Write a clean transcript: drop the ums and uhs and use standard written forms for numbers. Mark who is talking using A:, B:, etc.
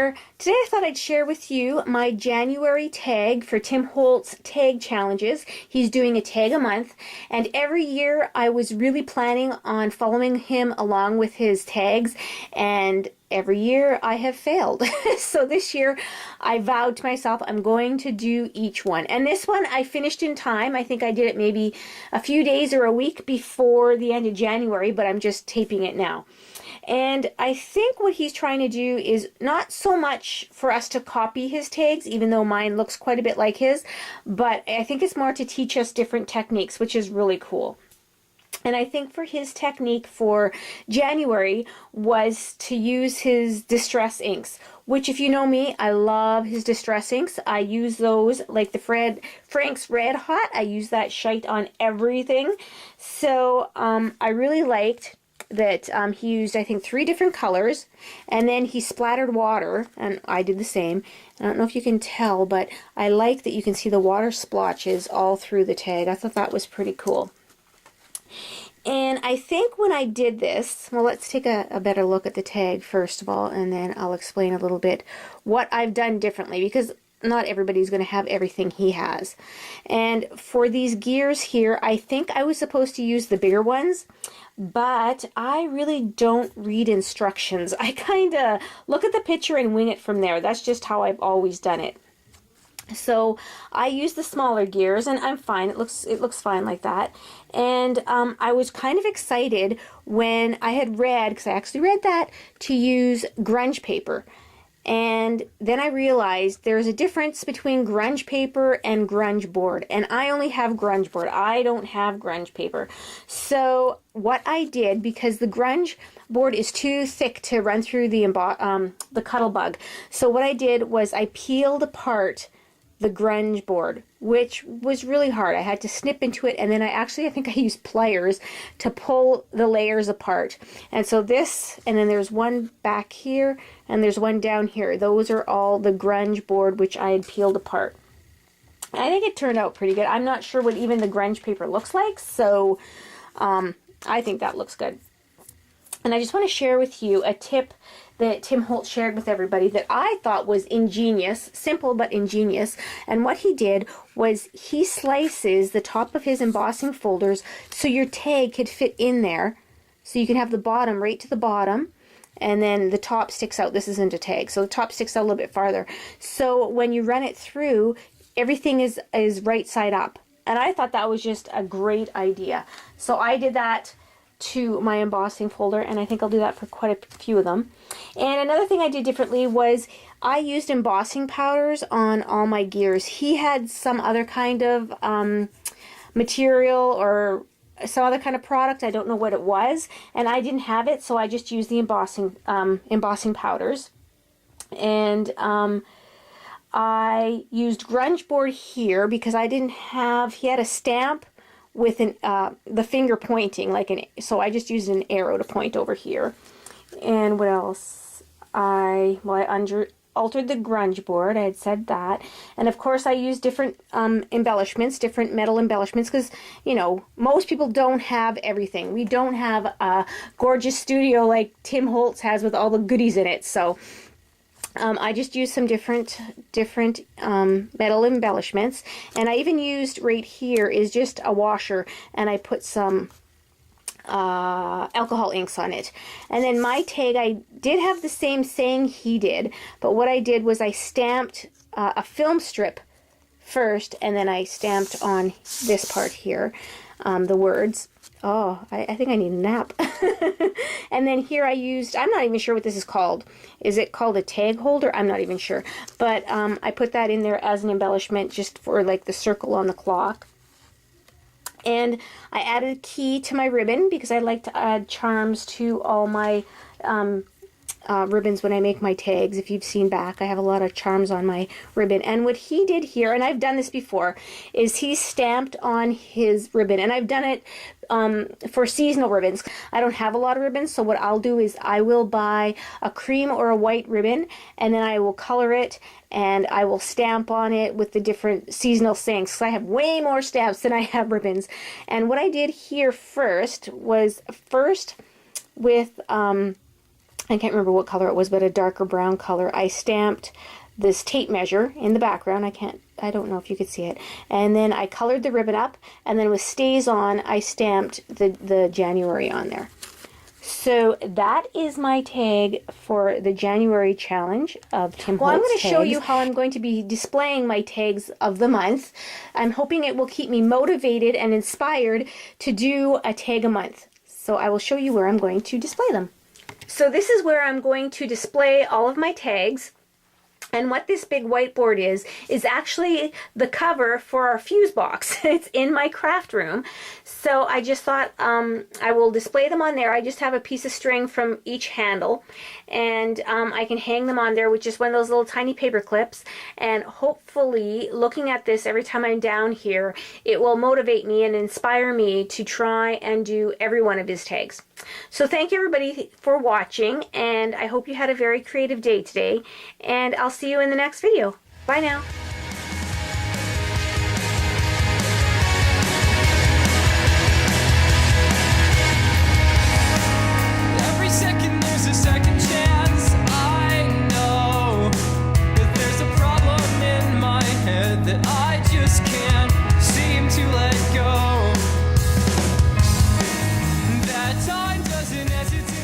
A: there. Today I thought I'd share with you my January tag for Tim Holtz tag challenges. He's doing a tag a month, and every year I was really planning on following him along with his tags, and every year I have failed. So this year I vowed to myself I'm going to do each one. And this one I finished in time. I think I did it maybe a few days or a week before the end of January, but I'm just taping it now. And I think what he's trying to do is not so much for us to copy his tags, even though mine looks quite a bit like his, but I think it's more to teach us different techniques, which is really cool. And I think for his technique for January was to use his distress inks, which, if you know me, I love his distress inks. I use those like the Frank's Red Hot. I use that shite on everything. So I really liked that he used, I think, 3 different colors, and then he splattered water, and I did the same. I don't know if you can tell, but I like that you can see the water splotches all through the tag. I thought that was pretty cool. And I think when I did this, well, let's take a better look at the tag first of all, and then I'll explain a little bit what I've done differently, because not everybody's going to have everything he has. And for these gears here, I think I was supposed to use the bigger ones, but I really don't read instructions. I kind of look at the picture and wing it from there. That's just how I've always done it. So I use the smaller gears, and I'm fine. It looks fine like that. And I was kind of excited when I had read, because I actually read that, to use grunge paper. And then I realized there's a difference between grunge paper and grunge board. And I only have grunge board. I don't have grunge paper. So what I did, because the grunge board is too thick to run through the Cuttle Bug, so what I did was I peeled apart the grunge board, which was really hard. I had to snip into it, and then I think I used pliers to pull the layers apart. And so this, and then there's one back here, and there's one down here. Those are all the grunge board which I had peeled apart. I think it turned out pretty good. I'm not sure what even the grunge paper looks like, so I think that looks good. And I just want to share with you a tip that Tim Holtz shared with everybody that I thought was ingenious, simple but ingenious. And what he did was he slices the top of his embossing folders so your tag could fit in there. So you can have the bottom right to the bottom, and then the top sticks out. This isn't a tag, so the top sticks out a little bit farther. So when you run it through, everything is right side up. And I thought that was just a great idea. So I did that to my embossing folder, and I think I'll do that for quite a few of them. And another thing I did differently was I used embossing powders on all my gears. He had some other kind of material or some other kind of product. I don't know what it was, and I didn't have it, so I just used the embossing powders. And I used grunge board here because I didn't have, he had a stamp with the finger pointing, so I just used an arrow to point over here. And what else? I altered the grunge board. I had said that. And of course I used different embellishments, different metal embellishments, because, you know, most people don't have everything. We don't have a gorgeous studio like Tim Holtz has with all the goodies in it. So I just used some different metal embellishments, and I even used, right here is just a washer, and I put some alcohol inks on it. And then my tag, I did have the same saying he did, but what I did was I stamped a film strip first, and then I stamped on this part here the words. Oh, I think I need a nap. And then here I used, I'm not even sure what this is called. Is it called a tag holder? I'm not even sure. But I put that in there as an embellishment just for like the circle on the clock. And I added a key to my ribbon because I like to add charms to all my ribbons when I make my tags. If you've seen back, I have a lot of charms on my ribbon. And what he did here, and I've done this before, is he stamped on his ribbon. And I've done it for seasonal ribbons. I don't have a lot of ribbons, so what I'll do is I will buy a cream or a white ribbon, and then I will color it, and I will stamp on it with the different seasonal things. So I have way more stamps than I have ribbons. And what I did here first was with I can't remember what color it was, but a darker brown color. I stamped this tape measure in the background. I don't know if you could see it. And then I colored the ribbon up, and then with Stays On, I stamped the January on there. So that is my tag for the January challenge of Tim Holtz. Well, I'm going to show you how I'm going to be displaying my tags of the month. I'm hoping it will keep me motivated and inspired to do a tag a month. So I will show you where I'm going to display them. So this is where I'm going to display all of my tags. And what this big whiteboard is actually the cover for our fuse box. It's in my craft room. So I just thought I will display them on there. I just have a piece of string from each handle, and I can hang them on there with just one of those little tiny paper clips. And hopefully, looking at this every time I'm down here, it will motivate me and inspire me to try and do every one of his tags. So thank you everybody for watching, and I hope you had a very creative day today, and I'll see you in the next video. Bye now.
B: Every second there's a second chance. I know that there's a problem in my head that I just can't seem to let go. That time doesn't hesitate.